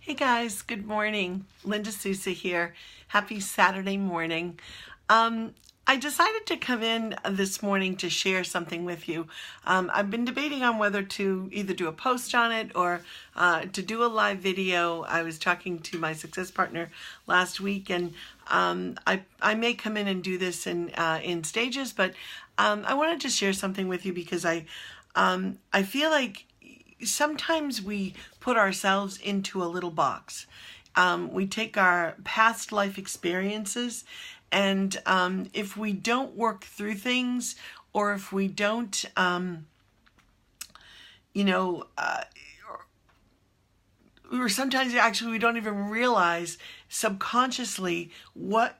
Hey guys, good morning. Linda Sousa here. Happy Saturday morning. I decided to come in this morning to share something with you. I've been debating on whether to either do a post on it or to do a live video. I was talking to my success partner last week, and I may come in and do this in stages, but I wanted to share something with you because I feel like sometimes we put ourselves into a little box. We take our past life experiences, and if we don't work through things, or if we don't, or sometimes actually we don't even realize subconsciously what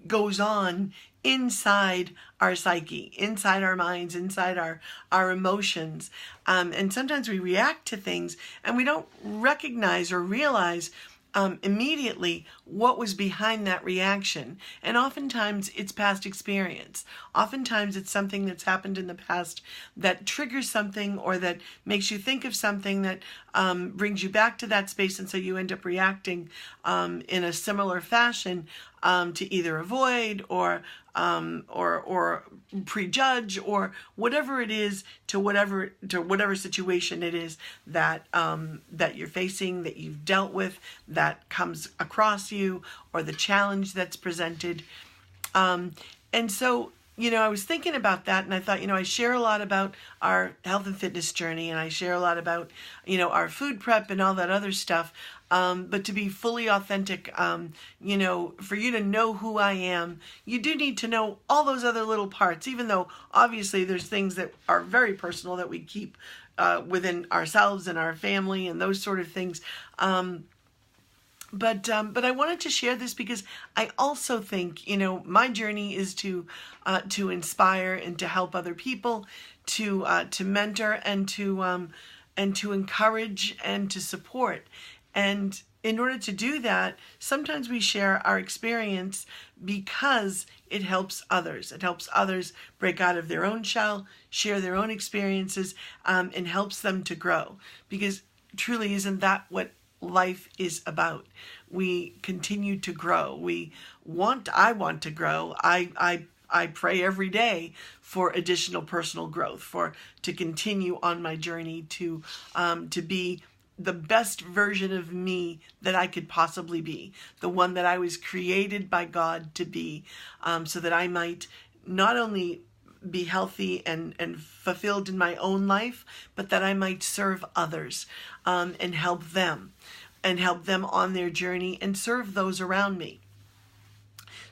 goes on inside our psyche, inside our minds, inside our emotions. And sometimes we react to things and we don't recognize or realize immediately what was behind that reaction. And oftentimes it's past experience. Oftentimes it's something that's happened in the past that triggers something or that makes you think of something that brings you back to that space, and so you end up reacting in a similar fashion to either avoid or prejudge or whatever it is to whatever situation it is that that you're facing, that you've dealt with, that comes across you, or the challenge that's presented. And so, I was thinking about that, and I thought, I share a lot about our health and fitness journey, and I share a lot about, our food prep and all that other stuff. But to be fully authentic, for you to know who I am, you do need to know all those other little parts, even though obviously there's things that are very personal that we keep within ourselves and our family and those sort of things. But I wanted to share this because I also think, my journey is to inspire and to help other people, to mentor and to encourage and to support. And in order to do that, sometimes we share our experience because it helps others. It helps others break out of their own shell, share their own experiences, and helps them to grow. Because truly, isn't that what life is about? We continue to grow. I want to grow. I pray every day for additional personal growth, to continue on my journey to be the best version of me that I could possibly be, the one that I was created by God to be, so that I might not only be healthy and fulfilled in my own life, but that I might serve others and help them on their journey and serve those around me.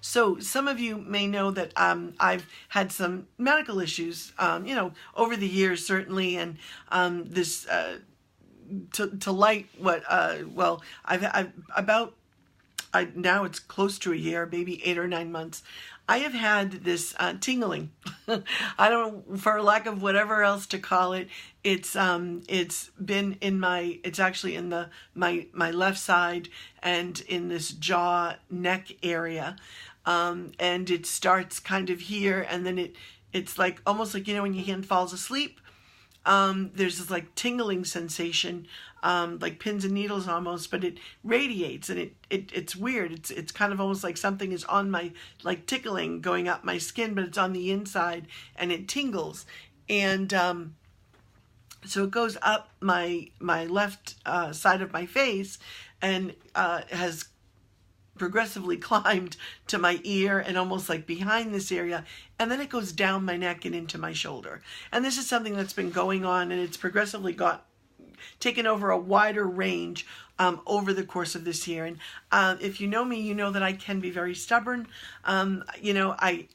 So some of you may know that I've had some medical issues, over the years, certainly, and this to light what now it's close to a year, maybe 8 or 9 months. I have had this tingling. I don't, for lack of whatever else to call it. It's been it's actually in my left side and in this jaw neck area, and it starts kind of here, and then it's like almost like when your hand falls asleep. There's this like tingling sensation, like pins and needles almost, but it radiates, and it's weird. It's kind of almost like something is on my, like tickling, going up my skin, but it's on the inside and it tingles. And so it goes up my left side of my face and has progressively climbed to my ear and almost like behind this area, and then it goes down my neck and into my shoulder. And this is something that's been going on, and it's progressively taken over a wider range over the course of this year. And if you know me, you know that I can be very stubborn. I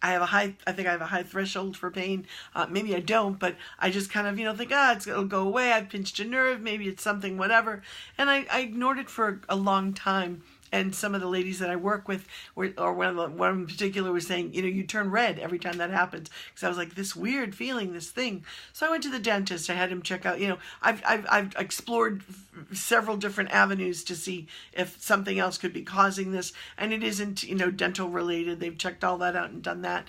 have I think I have a high threshold for pain. Maybe I don't, but I just kind of think it'll go away. I've pinched a nerve, maybe it's something, whatever. And I ignored it for a long time. And some of the ladies that I work with, or one in particular, was saying, you turn red every time that happens. Because I was like, this weird feeling, this thing. So I went to the dentist. I had him check out. I've explored several different avenues to see if something else could be causing this, and it isn't, dental related. They've checked all that out and done that.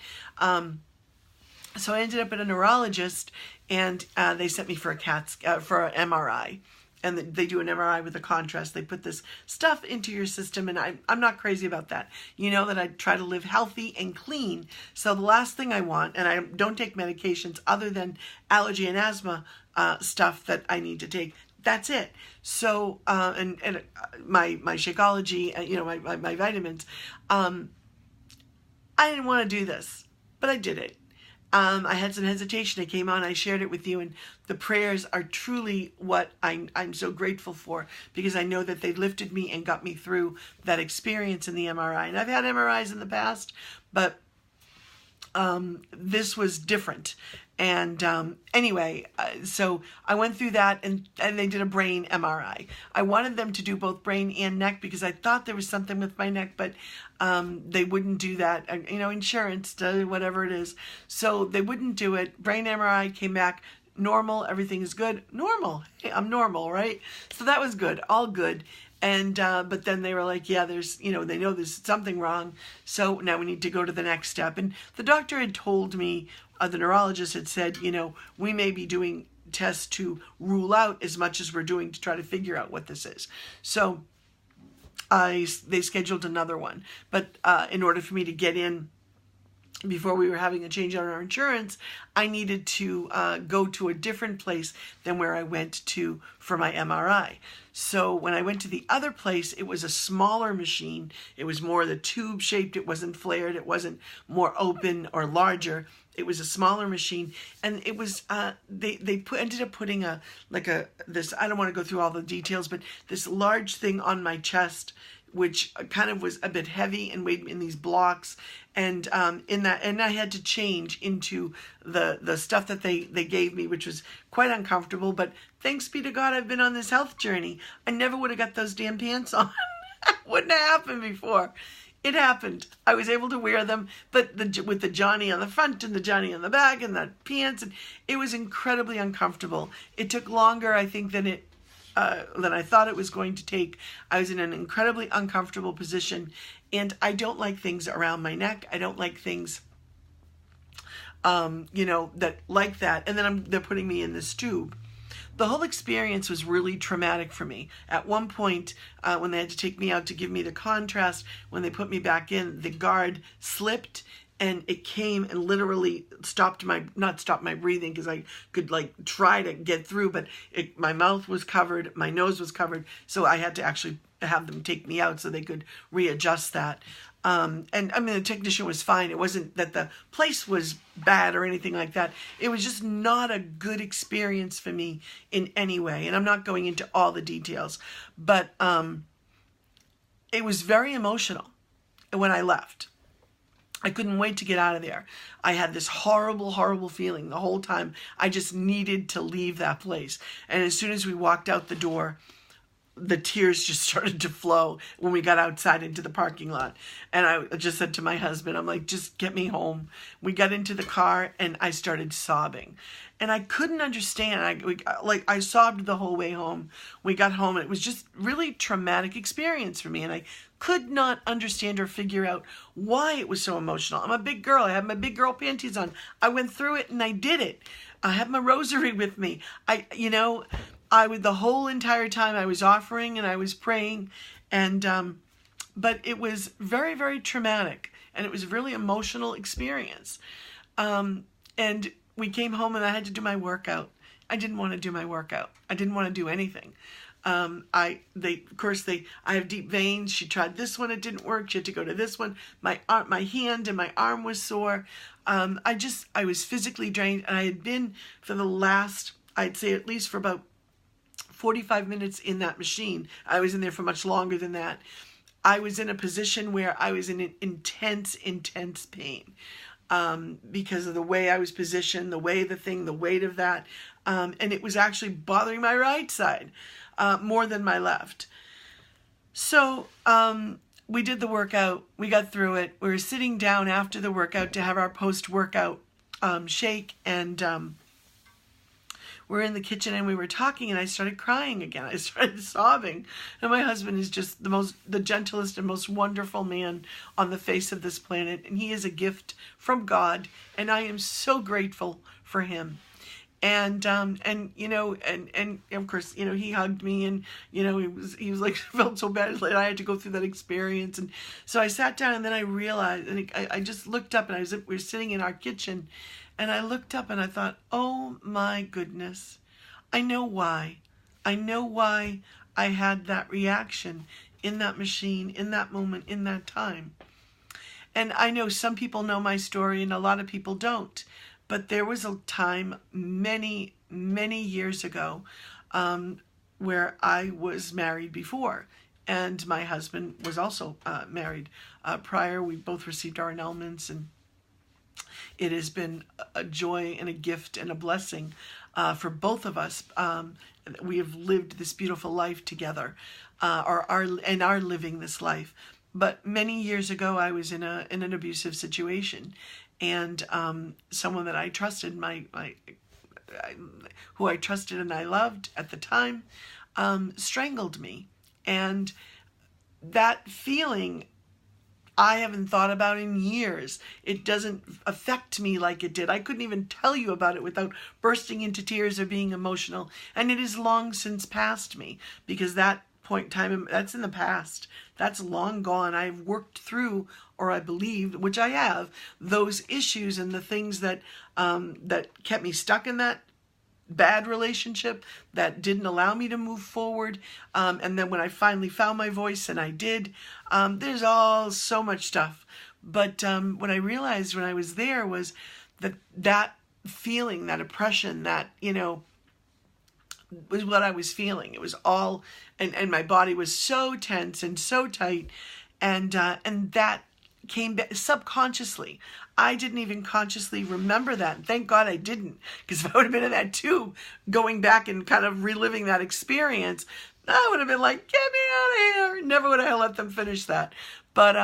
So I ended up at a neurologist, and they sent me for for an MRI. and they do an MRI with a contrast. They put this stuff into your system, and I'm not crazy about that. You know that I try to live healthy and clean. So the last thing I want, and I don't take medications other than allergy and asthma stuff that I need to take. That's it. So, and my Shakeology, you know, my vitamins, I didn't want to do this, but I did it. I had some hesitation. I came on, I shared it with you, and the prayers are truly what I'm so grateful for, because I know that they lifted me and got me through that experience in the MRI. And I've had MRIs in the past, but this was different. And anyway, so I went through that, and they did a brain MRI. I wanted them to do both brain and neck because I thought there was something with my neck, but they wouldn't do that. You know, insurance, whatever it is. So they wouldn't do it. Brain MRI came back normal. Everything is good. Normal. Hey, I'm normal, right? So that was good. All good. And but then they were like, yeah, there's, you know, they know there's something wrong. So now we need to go to the next step. And the doctor had told me, the neurologist had said, you know, we may be doing tests to rule out as much as we're doing to try to figure out what this is. So they scheduled another one. But in order for me to get in before we were having a change on our insurance, I needed to go to a different place than where I went to for my MRI. So when I went to the other place, it was a smaller machine. It was more the tube shaped. It wasn't flared. It wasn't more open or larger. It was a smaller machine, and it was ended up putting this. I don't want to go through all the details, but this large thing on my chest, which kind of was a bit heavy and weighed in these blocks, and I had to change into the stuff that they gave me, which was quite uncomfortable. But thanks be to God, I've been on this health journey. I never would have got those damn pants on. Wouldn't have happened before. It happened. I was able to wear them, but with the Johnny on the front and the Johnny on the back and the pants, and it was incredibly uncomfortable. It took longer, I think, than I thought it was going to take. I was in an incredibly uncomfortable position, and I don't like things around my neck. I don't like things, you know, that like that. And then they're putting me in this tube. The whole experience was really traumatic for me. At one point, when they had to take me out to give me the contrast, when they put me back in, the guard slipped, and it came and literally not stopped my breathing, because I could like try to get through, but my mouth was covered, my nose was covered, so I had to actually have them take me out so they could readjust that. And I mean, the technician was fine. It wasn't that the place was bad or anything like that. It was just not a good experience for me in any way. And I'm not going into all the details, but it was very emotional when I left. I couldn't wait to get out of there. I had this horrible, horrible feeling the whole time. I just needed to leave that place. And as soon as we walked out the door, the tears just started to flow when we got outside into the parking lot. And I just said to my husband, I'm like, just get me home. We got into the car and I started sobbing. And I couldn't understand. I sobbed the whole way home. We got home, and it was just really traumatic experience for me. And I could not understand or figure out why it was so emotional. I'm a big girl. I have my big girl panties on. I went through it and I did it. I have my rosary with me. The whole entire time I was offering and I was praying, and but it was very, very traumatic, and it was a really emotional experience. And we came home and I had to do my workout. I didn't want to do my workout. I didn't want to do anything. I have deep veins. She tried this one, it didn't work. She had to go to this one. My hand and my arm was sore. I was physically drained, and I had been for the last, I'd say at least for about 45 minutes in that machine. I was in there for much longer than that. I was in a position where I was in an intense pain because of the way I was positioned, the weight of that. And it was actually bothering my right side more than my left. So we did the workout. We got through it. We were sitting down after the workout to have our post-workout shake, and we're in the kitchen and we were talking, and I started crying again. I started sobbing. And my husband is just the gentlest and most wonderful man on the face of this planet. And he is a gift from God. And I am so grateful for him. And you know, and of course, you know, he hugged me, and you know, he was like, felt so bad that I had to go through that experience. And so I sat down, and then I realized, and I just looked up, and we were sitting in our kitchen, and I looked up and I thought, oh my goodness, I know why. I know why I had that reaction in that machine, in that moment, in that time. And I know some people know my story and a lot of people don't. But there was a time many, many years ago where I was married before. And my husband was also married prior. We both received our annulments, and it has been a joy and a gift and a blessing for both of us. We have lived this beautiful life together, or are living this life. But many years ago, I was in an abusive situation, and someone that I trusted, who I trusted and I loved at the time, strangled me. And that feeling I haven't thought about in years. It doesn't affect me like it did. I couldn't even tell you about it without bursting into tears or being emotional. And it is long since passed me, because that point in time, that's in the past. That's long gone. I've worked through, or I believe, which I have, those issues and the things that that kept me stuck in that bad relationship, that didn't allow me to move forward. And then when I finally found my voice, and I did, there's all so much stuff. But what I realized when I was there was that feeling, that oppression, that, you know, was what I was feeling. It was all, and my body was so tense and so tight, and that came back subconsciously. I didn't even consciously remember that. And thank God I didn't, because if I would have been in that tube, going back and kind of reliving that experience, I would have been like, get me out of here. Never would I have let them finish that. But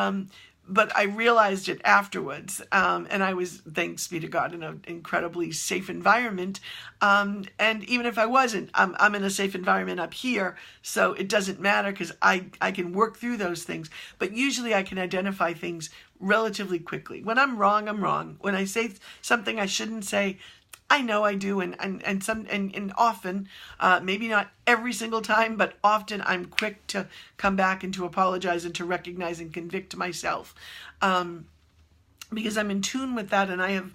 I realized it afterwards, and I was, thanks be to God, in an incredibly safe environment. And even if I wasn't, I'm in a safe environment up here, so it doesn't matter, because I can work through those things. But usually I can identify things relatively quickly. When I'm wrong, I'm wrong. When I say something I shouldn't say, I know I do, and often, maybe not every single time, but often I'm quick to come back and to apologize and to recognize and convict myself, because I'm in tune with that, and I have,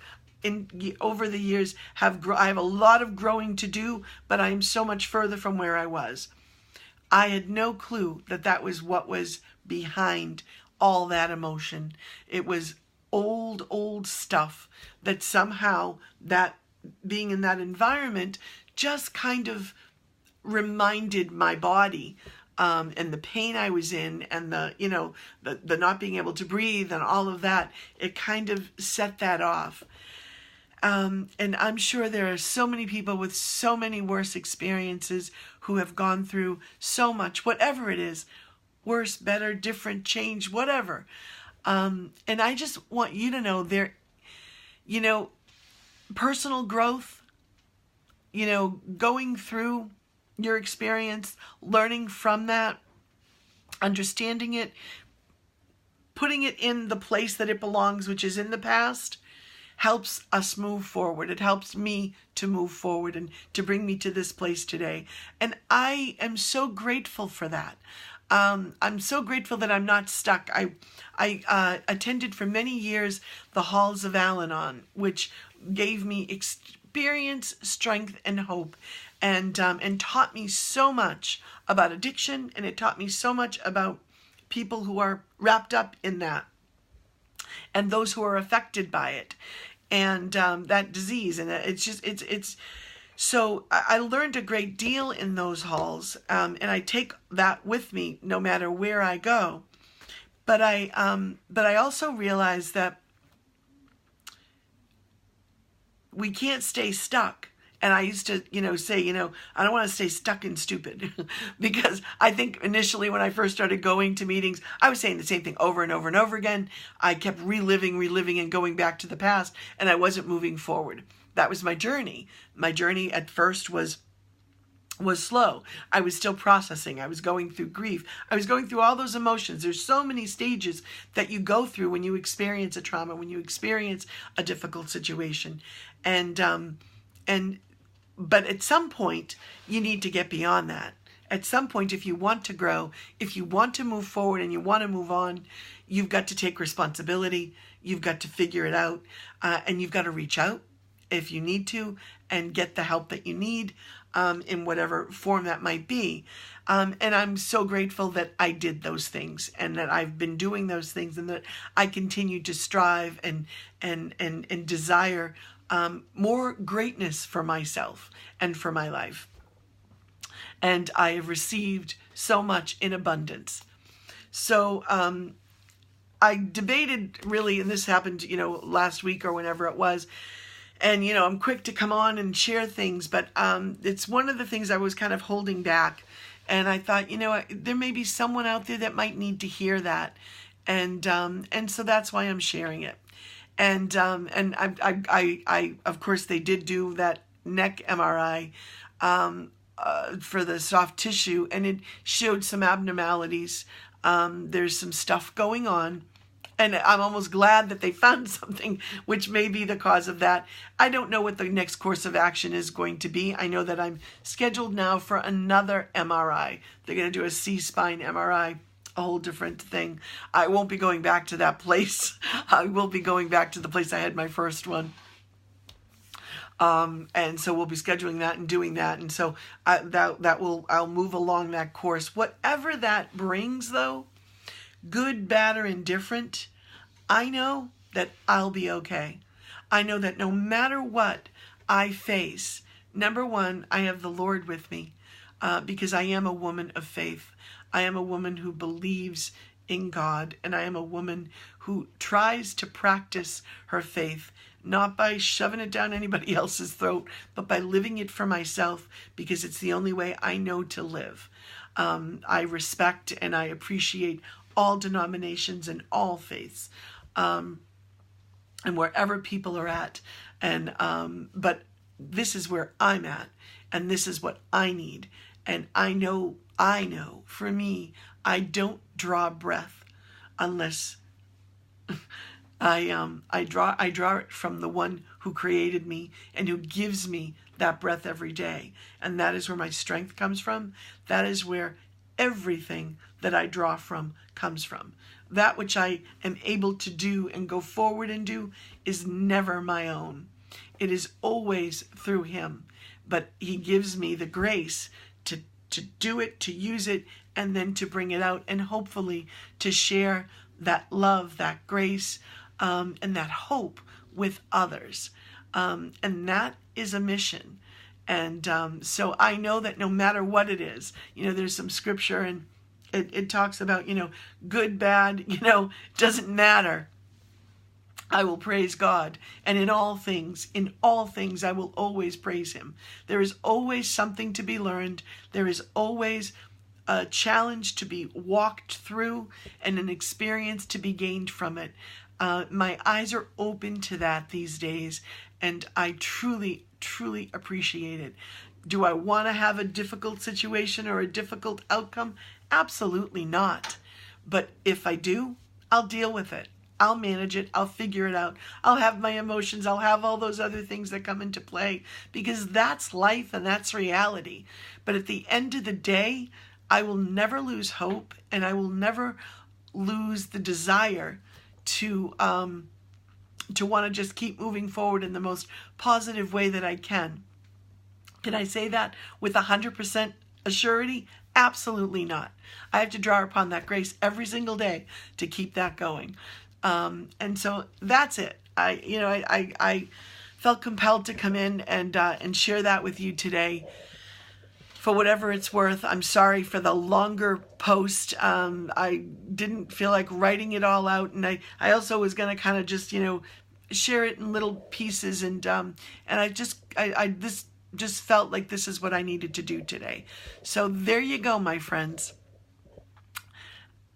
over the years, I have a lot of growing to do, but I am so much further from where I was. I had no clue that was what was behind all that emotion. It was old stuff that somehow, that being in that environment just kind of reminded my body, and the pain I was in, and the not being able to breathe and all of that, it kind of set that off. And I'm sure there are so many people with so many worse experiences who have gone through so much, whatever it is, worse, better, different, change, whatever. And I just want you to know personal growth, going through your experience, learning from that, understanding it, putting it in the place that it belongs, which is in the past, helps us move forward. It helps me to move forward and to bring me to this place today. And I am so grateful for that. I'm so grateful that I'm not stuck. I attended for many years the Halls of Al-Anon, which gave me experience, strength, and hope, and taught me so much about addiction, and it taught me so much about people who are wrapped up in that, and those who are affected by it, and that disease. And it's so I learned a great deal in those halls, and I take that with me no matter where I go. But I also realized that we can't stay stuck. And I used to, say, I don't want to stay stuck and stupid, because I think initially when I first started going to meetings, I was saying the same thing over and over and over again. I kept reliving and going back to the past, and I wasn't moving forward. That was my journey. My journey at first was slow. I was still processing. I was going through grief. I was going through all those emotions. There's so many stages that you go through when you experience a trauma, when you experience a difficult situation. And But at some point, you need to get beyond that. At some point, if you want to grow, if you want to move forward and you want to move on, you've got to take responsibility. You've got to figure it out. And you've got to reach out if you need to and get the help that you need in whatever form that might be. And I'm so grateful that I did those things and that I've been doing those things and that I continue to strive and desire more greatness for myself and for my life. And I have received so much in abundance. So I debated really, and this happened, last week or whenever it was. And, I'm quick to come on and share things, but it's one of the things I was kind of holding back. And I thought, there may be someone out there that might need to hear that. And so that's why I'm sharing it. And I of course, they did do that neck MRI for the soft tissue, and it showed some abnormalities. There's some stuff going on, and I'm almost glad that they found something which may be the cause of that. I don't know what the next course of action is going to be. I know that I'm scheduled now for another MRI. They're going to do a C-spine MRI. A whole different thing. I won't be going back to that place. I will be going back to the place I had my first one. And so we'll be scheduling that and doing that. And so I'll move along that course. Whatever that brings though, good, bad, or indifferent, I know that I'll be okay. I know that no matter what I face, number one, I have the Lord with me because I am a woman of faith. I am a woman who believes in God, and I am a woman who tries to practice her faith, not by shoving it down anybody else's throat, but by living it for myself, because it's the only way I know to live. I respect and I appreciate all denominations and all faiths, and wherever people are at. But this is where I'm at, and this is what I need. And I know for me, I don't draw breath unless I draw it from the one who created me and who gives me that breath every day. And that is where my strength comes from. That is where everything that I draw from comes from. That which I am able to do and go forward and do is never my own. It is always through him. But he gives me the grace to do it, to use it, and then to bring it out, and hopefully to share that love, that grace, and that hope with others. And that is a mission. And so I know that no matter what it is, there's some scripture and it talks about, good, bad, doesn't matter. I will praise God. And in all things, I will always praise him. There is always something to be learned. There is always a challenge to be walked through and an experience to be gained from it. My eyes are open to that these days, and I truly, truly appreciate it. Do I want to have a difficult situation or a difficult outcome? Absolutely not. But if I do, I'll deal with it. I'll manage it. I'll figure it out. I'll have my emotions. I'll have all those other things that come into play, because that's life and that's reality. But at the end of the day, I will never lose hope, and I will never lose the desire to want to just keep moving forward in the most positive way that I can. Can I say that with 100% assurity? Absolutely not. I have to draw upon that grace every single day to keep that going. And so that's it. I felt compelled to come in and share that with you today. For whatever it's worth, I'm sorry for the longer post. I didn't feel like writing it all out, and I also was going to kind of just share it in little pieces, and I just felt like this is what I needed to do today. So there you go, my friends.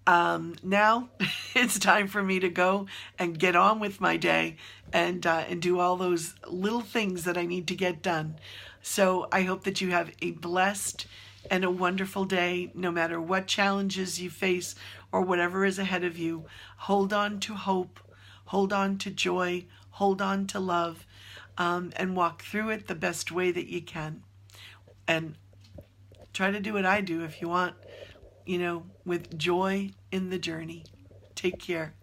Now it's time for me to go and get on with my day and do all those little things that I need to get done. So I hope that you have a blessed and a wonderful day, no matter what challenges you face or whatever is ahead of you. Hold on to hope, hold on to joy, hold on to love. and walk through it the best way that you can. And try to do what I do if you want, with joy in the journey. Take care.